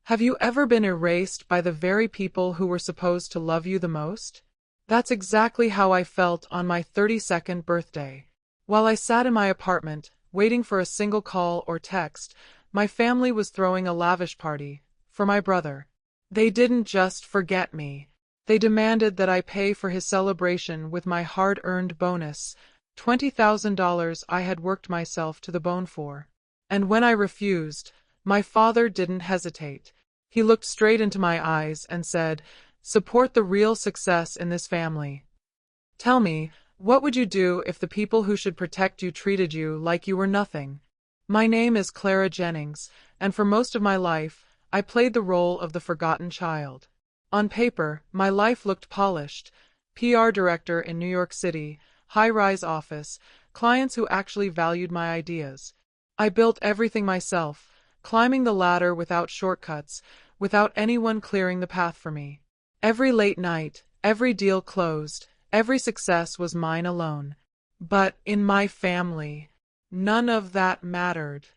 Have you ever been erased by the very people who were supposed to love you the most? That's exactly how I felt on my 32nd birthday. While I sat in my apartment, waiting for a single call or text, my family was throwing a lavish party for my brother. They didn't just forget me. They demanded that I pay for his celebration with my hard-earned bonus, $20,000 I had worked myself to the bone for. And when I refused, my father didn't hesitate. He looked straight into my eyes and said, "Support the real success in this family. Tell me, what would you do if the people who should protect you treated you like you were nothing?" My name is Clara Jennings, and for most of my life, I played the role of the forgotten child. On paper, my life looked polished. PR director in New York City, high-rise office, clients who actually valued my ideas. I built everything myself, climbing the ladder without shortcuts, without anyone clearing the path for me. Every late night, every deal closed, every success was mine alone. But in my family, none of that mattered.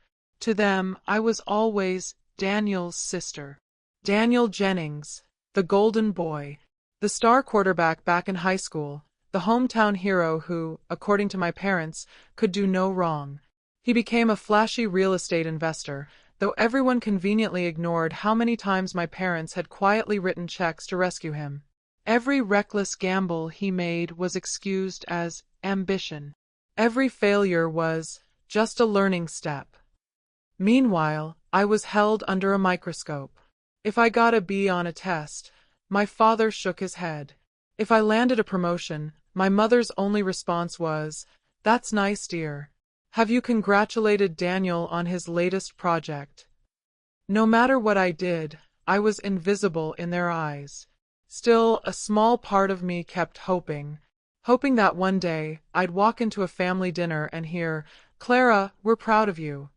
To them, I was always Daniel's sister. Daniel Jennings, the golden boy, the star quarterback back in high school, the hometown hero who, according to my parents, could do no wrong. He became a flashy real estate investor, though everyone conveniently ignored how many times my parents had quietly written checks to rescue him. Every reckless gamble he made was excused as ambition. Every failure was just a learning step. Meanwhile, I was held under a microscope. If I got a B on a test, my father shook his head. If I landed a promotion, my mother's only response was, "That's nice, dear. Have you congratulated Daniel on his latest project?" No matter what I did, I was invisible in their eyes. Still, a small part of me kept hoping that one day I'd walk into a family dinner and hear, "Clara, we're proud of you."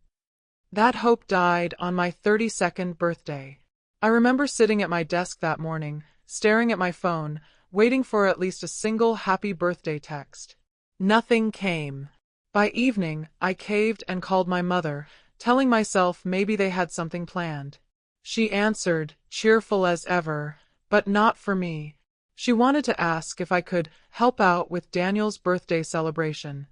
That hope died on my 32nd birthday. I remember sitting at my desk that morning, staring at my phone, waiting for at least a single happy birthday text. Nothing came. By evening, I caved and called my mother, telling myself maybe they had something planned. She answered, cheerful as ever, but not for me. She wanted to ask if I could help out with Daniel's birthday celebration.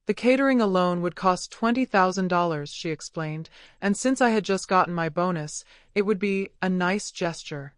The catering alone would cost $20,000, she explained, and since I had just gotten my bonus, it would be a nice gesture.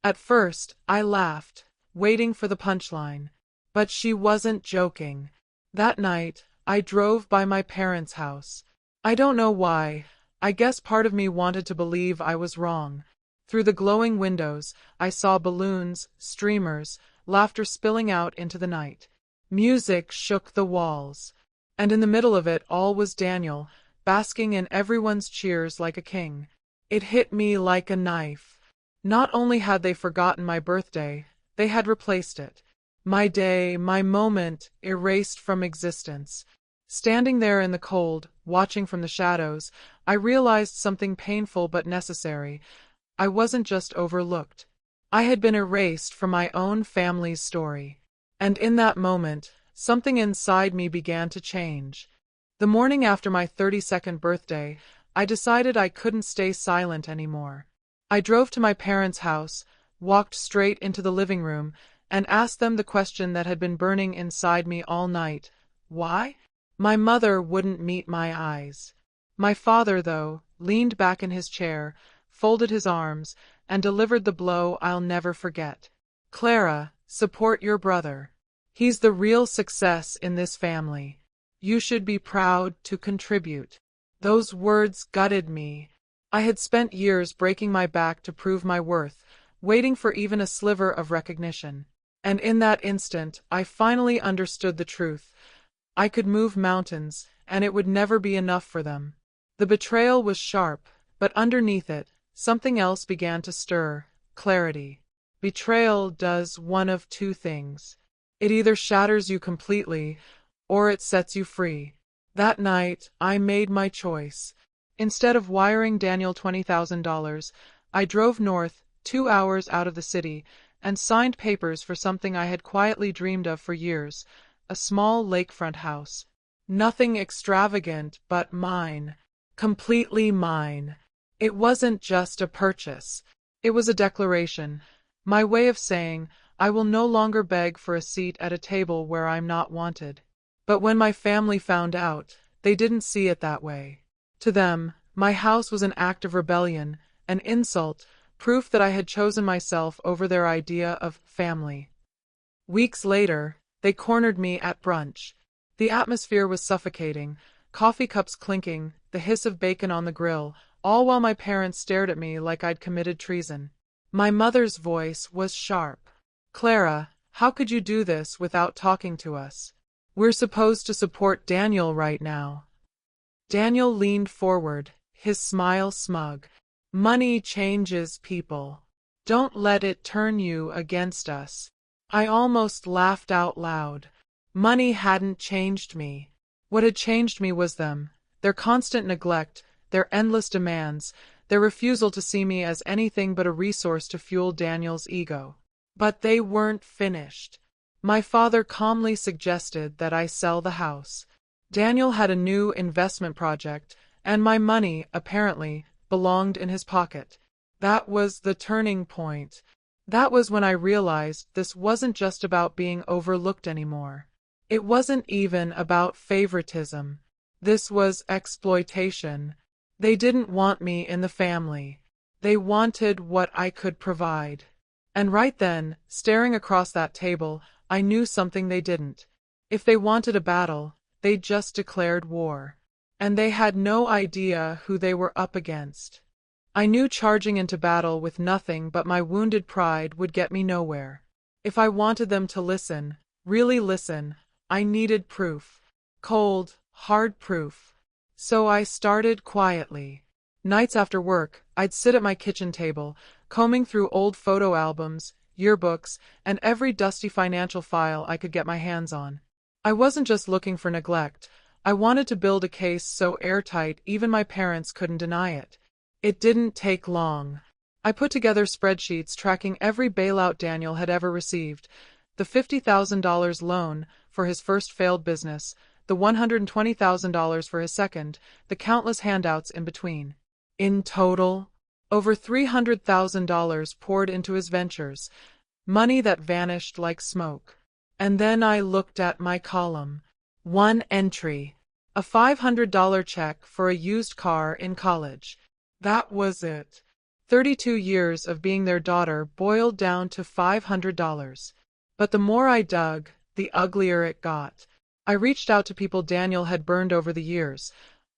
At first, I laughed, waiting for the punchline. But she wasn't joking. That night, I drove by my parents' house. I don't know why. I guess part of me wanted to believe I was wrong. Through the glowing windows, I saw balloons, streamers, laughter spilling out into the night. Music shook the walls. And in the middle of it all was Daniel, basking in everyone's cheers like a king. It hit me like a knife. Not only had they forgotten my birthday, they had replaced it. My day, my moment, erased from existence. Standing there in the cold, watching from the shadows, I realized something painful but necessary. I wasn't just overlooked. I had been erased from my own family's story. And in that moment, something inside me began to change. The morning after my 32nd birthday, I decided I couldn't stay silent anymore. I drove to my parents' house, walked straight into the living room, and asked them the question that had been burning inside me all night. Why? My mother wouldn't meet my eyes. My father, though, leaned back in his chair, folded his arms, and delivered the blow I'll never forget. "Clara, support your brother. He's the real success in this family. You should be proud to contribute." Those words gutted me. I had spent years breaking my back to prove my worth, waiting for even a sliver of recognition. And in that instant, I finally understood the truth. I could move mountains, and it would never be enough for them. The betrayal was sharp, but underneath it, something else began to stir: clarity. Betrayal does one of two things. It either shatters you completely, or it sets you free. That night, I made my choice. Instead of wiring Daniel $20,000, I drove north, 2 hours out of the city, and signed papers for something I had quietly dreamed of for years, a small lakefront house. Nothing extravagant, but mine. Completely mine. It wasn't just a purchase. It was a declaration. My way of saying, I will no longer beg for a seat at a table where I'm not wanted. But when my family found out, they didn't see it that way. To them, my house was an act of rebellion, an insult, proof that I had chosen myself over their idea of family. Weeks later, they cornered me at brunch. The atmosphere was suffocating, coffee cups clinking, the hiss of bacon on the grill, all while my parents stared at me like I'd committed treason. My mother's voice was sharp. Clara, how could you do this without talking to us? We're supposed to support Daniel right now. Daniel leaned forward, his smile smug. Money changes people. Don't let it turn you against us. I almost laughed out loud. Money hadn't changed me. What had changed me was them, their constant neglect, their endless demands, their refusal to see me as anything but a resource to fuel Daniel's ego. But they weren't finished. My father calmly suggested that I sell the house. Daniel had a new investment project, and my money, apparently, belonged in his pocket. That was the turning point. That was when I realized this wasn't just about being overlooked anymore. It wasn't even about favoritism. This was exploitation. They didn't want me in the family. They wanted what I could provide. And right then, staring across that table, I knew something they didn't. If they wanted a battle, they just declared war. And they had no idea who they were up against. I knew charging into battle with nothing but my wounded pride would get me nowhere. If I wanted them to listen, really listen, I needed proof. Cold, hard proof. So I started quietly. Nights after work, I'd sit at my kitchen table, combing through old photo albums, yearbooks, and every dusty financial file I could get my hands on. I wasn't just looking for neglect. I wanted to build a case so airtight even my parents couldn't deny it. It didn't take long. I put together spreadsheets tracking every bailout Daniel had ever received, the $50,000 loan for his first failed business, the $120,000 for his second, the countless handouts in between. In total, over $300,000 poured into his ventures, money that vanished like smoke. And then I looked at my column. One entry. A $500 check for a used car in college. That was it. 32 years of being their daughter boiled down to $500. But the more I dug, the uglier it got. I reached out to people Daniel had burned over the years.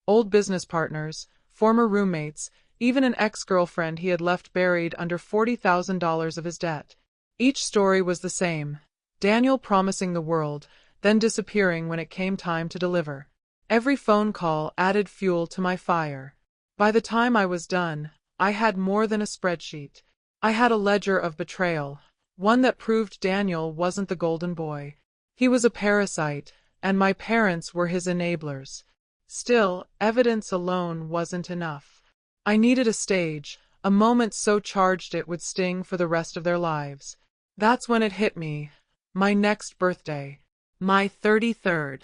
Old business partners, former roommates, even an ex-girlfriend he had left buried under $40,000 of his debt. Each story was the same. Daniel promising the world, then disappearing when it came time to deliver. Every phone call added fuel to my fire. By the time I was done, I had more than a spreadsheet. I had a ledger of betrayal, one that proved Daniel wasn't the golden boy. He was a parasite, and my parents were his enablers. Still, evidence alone wasn't enough. I needed a stage, a moment so charged it would sting for the rest of their lives. That's when it hit me. My next birthday. My 33rd.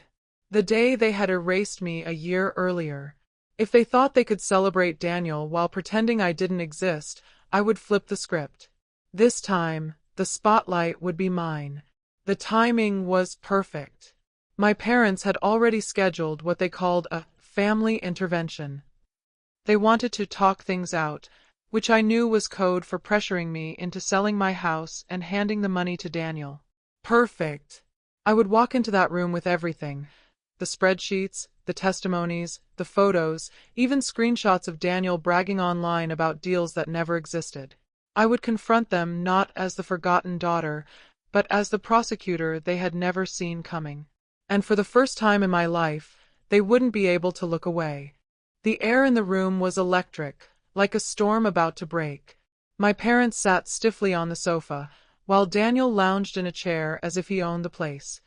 The day they had erased me a year earlier. If they thought they could celebrate Daniel while pretending I didn't exist, I would flip the script. This time, the spotlight would be mine. The timing was perfect. My parents had already scheduled what they called a family intervention. They wanted to talk things out, which I knew was code for pressuring me into selling my house and handing the money to Daniel. Perfect. I would walk into that room with everything. The spreadsheets, the testimonies, the photos, even screenshots of Daniel bragging online about deals that never existed. I would confront them not as the forgotten daughter, but as the prosecutor they had never seen coming. And for the first time in my life, they wouldn't be able to look away. The air in the room was electric, like a storm about to break. My parents sat stiffly on the sofa, while Daniel lounged in a chair as if he owned the place.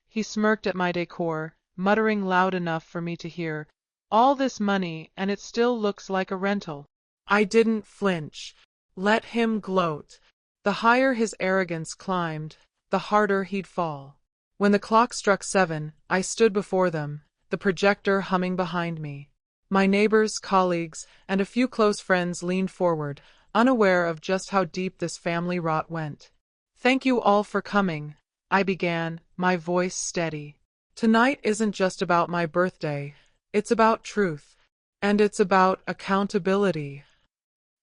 He smirked at my decor, muttering loud enough for me to hear, "All this money, and it still looks like a rental." I didn't flinch. Let him gloat. The higher his arrogance climbed, the harder he'd fall. When the clock struck 7, I stood before them, the projector humming behind me. My neighbors, colleagues, and a few close friends leaned forward, unaware of just how deep this family rot went. "Thank you all for coming," I began, my voice steady. "Tonight isn't just about my birthday. It's about truth. And it's about accountability."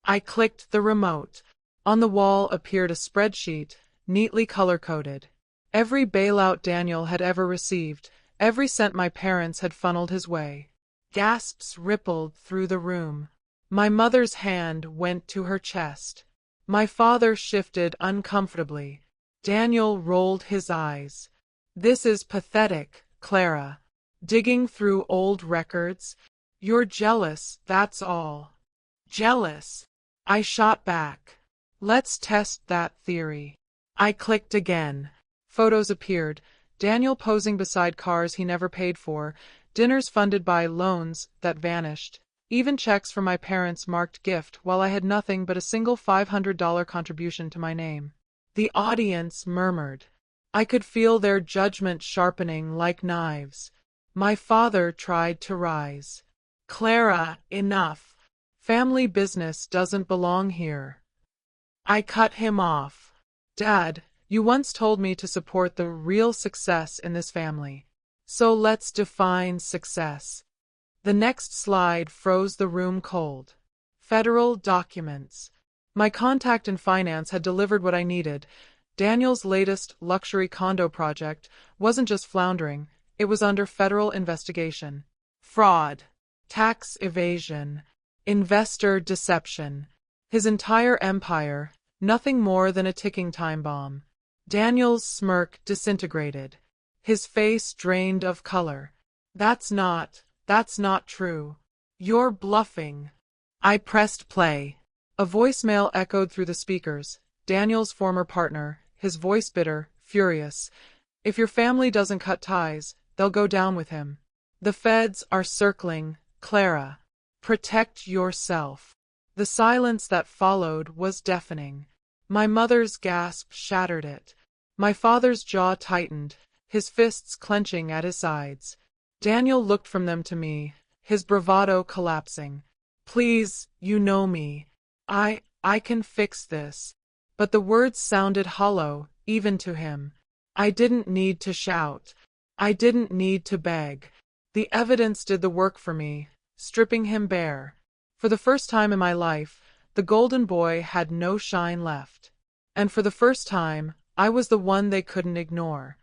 I clicked the remote. On the wall appeared a spreadsheet, neatly color-coded. Every bailout Daniel had ever received, every cent my parents had funneled his way. Gasps rippled through the room. My mother's hand went to her chest. My father shifted uncomfortably. Daniel rolled his eyes. "This is pathetic, Clara. Digging through old records? You're jealous, that's all." "Jealous?" I shot back. "Let's test that theory." I clicked again. Photos appeared, Daniel posing beside cars he never paid for, dinners funded by loans that vanished, even checks from my parents marked gift while I had nothing but a single $500 contribution to my name. The audience murmured. I could feel their judgment sharpening like knives. My father tried to rise. "Clara, enough. Family business doesn't belong here." I cut him off. "Dad, you once told me to support the real success in this family. So let's define success." The next slide froze the room cold. Federal documents. My contact in finance had delivered what I needed. Daniel's latest luxury condo project wasn't just floundering, it was under federal investigation. Fraud, tax evasion, investor deception. His entire empire, nothing more than a ticking time bomb. Daniel's smirk disintegrated. His face drained of color. That's not true. You're bluffing." I pressed play. A voicemail echoed through the speakers. Daniel's former partner, his voice bitter, furious. "If your family doesn't cut ties, they'll go down with him. The feds are circling, Clara. Protect yourself." The silence that followed was deafening. My mother's gasp shattered it. My father's jaw tightened, his fists clenching at his sides. Daniel looked from them to me, his bravado collapsing. "Please, you know me. I can fix this." But the words sounded hollow, even to him. I didn't need to shout. I didn't need to beg. The evidence did the work for me, stripping him bare. For the first time in my life, the golden boy had no shine left. And for the first time, I was the one they couldn't ignore.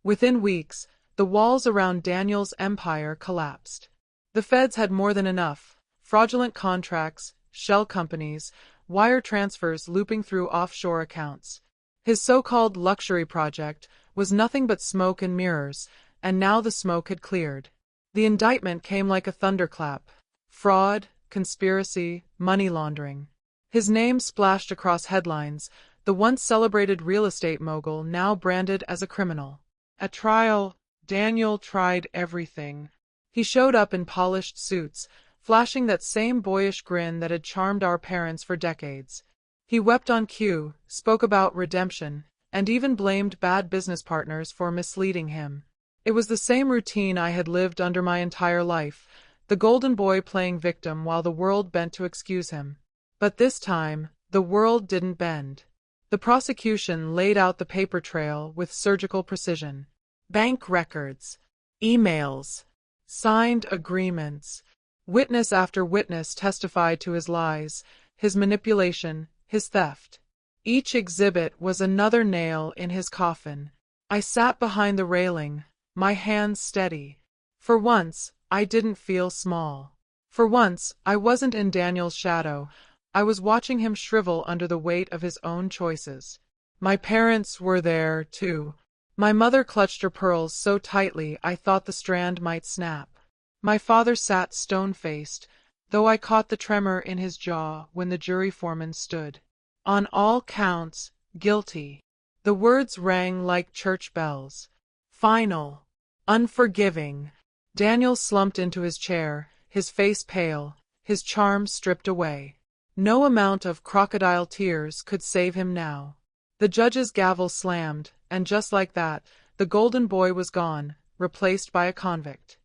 Within weeks, the walls around Daniel's empire collapsed. The feds had more than enough. Fraudulent contracts, shell companies, wire transfers looping through offshore accounts. His so-called luxury project was nothing but smoke and mirrors, and now the smoke had cleared. The indictment came like a thunderclap. Fraud, conspiracy, money laundering. His name splashed across headlines, the once celebrated real estate mogul now branded as a criminal. At trial, Daniel tried everything. He showed up in polished suits, flashing that same boyish grin that had charmed our parents for decades. He wept on cue, spoke about redemption, and even blamed bad business partners for misleading him. It was the same routine I had lived under my entire life, the golden boy playing victim while the world bent to excuse him. But this time, the world didn't bend. The prosecution laid out the paper trail with surgical precision. Bank records, emails, signed agreements. Witness after witness testified to his lies, his manipulation, his theft. Each exhibit was another nail in his coffin. I sat behind the railing, my hands steady. For once, I didn't feel small. For once, I wasn't in Daniel's shadow. I was watching him shrivel under the weight of his own choices. My parents were there, too. My mother clutched her pearls so tightly I thought the strand might snap. My father sat stone-faced, though I caught the tremor in his jaw when the jury foreman stood. On all counts, guilty. The words rang like church bells. Final. Unforgiving. Daniel slumped into his chair, his face pale, his charm stripped away. No amount of crocodile tears could save him now. The judge's gavel slammed, and just like that, the golden boy was gone, replaced by a convict.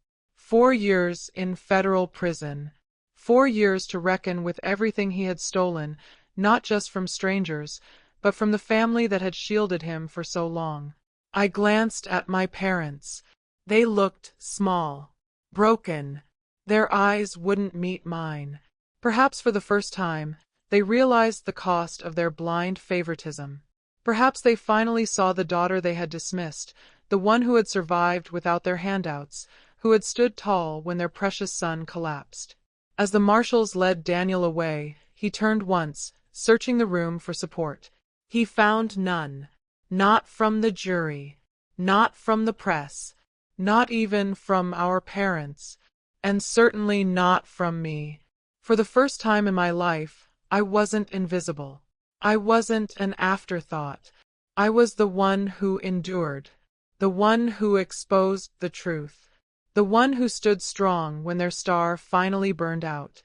4 years in federal prison. 4 years to reckon with everything he had stolen, not just from strangers, but from the family that had shielded him for so long. I glanced at my parents. They looked small, broken. Their eyes wouldn't meet mine. Perhaps for the first time, they realized the cost of their blind favoritism. Perhaps they finally saw the daughter they had dismissed, the one who had survived without their handouts, who had stood tall when their precious son collapsed. As the marshals led Daniel away, he turned once, searching the room for support. He found none. Not from the jury, not from the press, not even from our parents, and certainly not from me. For the first time in my life, I wasn't invisible. I wasn't an afterthought. I was the one who endured, the one who exposed the truth, the one who stood strong when their star finally burned out.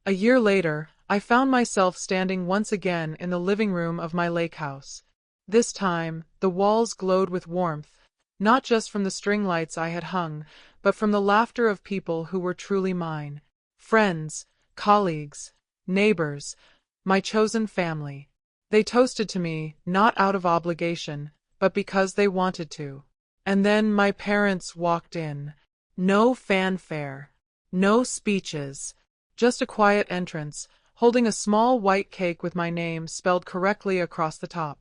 A year later, I found myself standing once again in the living room of my lake house. This time, the walls glowed with warmth, not just from the string lights I had hung, but from the laughter of people who were truly mine. Friends, colleagues, neighbors, my chosen family. They toasted to me, not out of obligation, but because they wanted to. And then my parents walked in. No fanfare, no speeches, just a quiet entrance, holding a small white cake with my name spelled correctly across the top.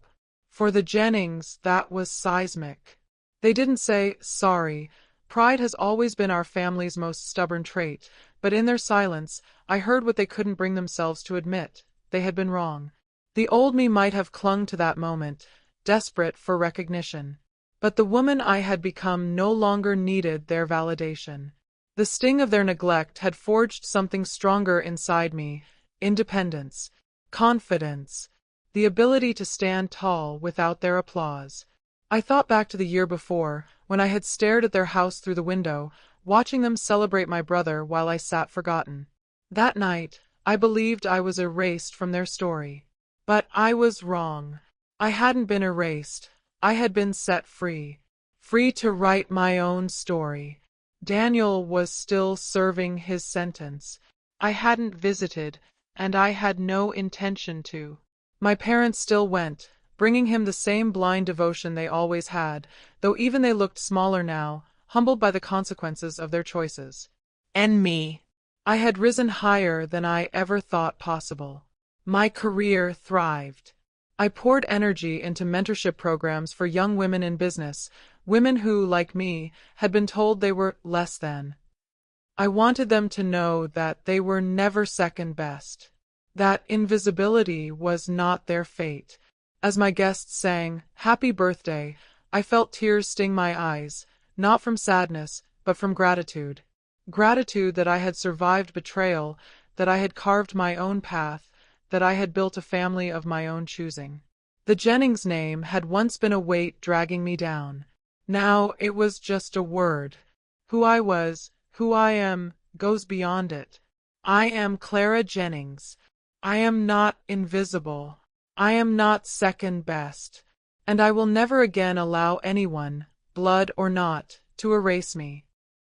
For the Jennings, that was seismic. They didn't say, sorry. Pride has always been our family's most stubborn trait, but in their silence, I heard what they couldn't bring themselves to admit. They had been wrong. The old me might have clung to that moment, desperate for recognition. But the woman I had become no longer needed their validation. The sting of their neglect had forged something stronger inside me: independence, confidence, the ability to stand tall without their applause. I thought back to the year before, when I had stared at their house through the window, watching them celebrate my brother while I sat forgotten. That night, I believed I was erased from their story. But I was wrong. I hadn't been erased. I had been set free. Free to write my own story. Daniel was still serving his sentence. I hadn't visited, and I had no intention to. My parents still went, bringing him the same blind devotion they always had, though even they looked smaller now, humbled by the consequences of their choices. And me. I had risen higher than I ever thought possible. My career thrived. I poured energy into mentorship programs for young women in business, women who, like me, had been told they were less than. I wanted them to know that they were never second best, that invisibility was not their fate. As my guests sang, "Happy Birthday," I felt tears sting my eyes, not from sadness, but from gratitude. Gratitude that I had survived betrayal, that I had carved my own path, that I had built a family of my own choosing. The Jennings name had once been a weight dragging me down. Now it was just a word. Who I was, who I am, goes beyond it. I am Clara Jennings. I am not invisible. I am not second best. And I will never again allow anyone, blood or not, to erase me.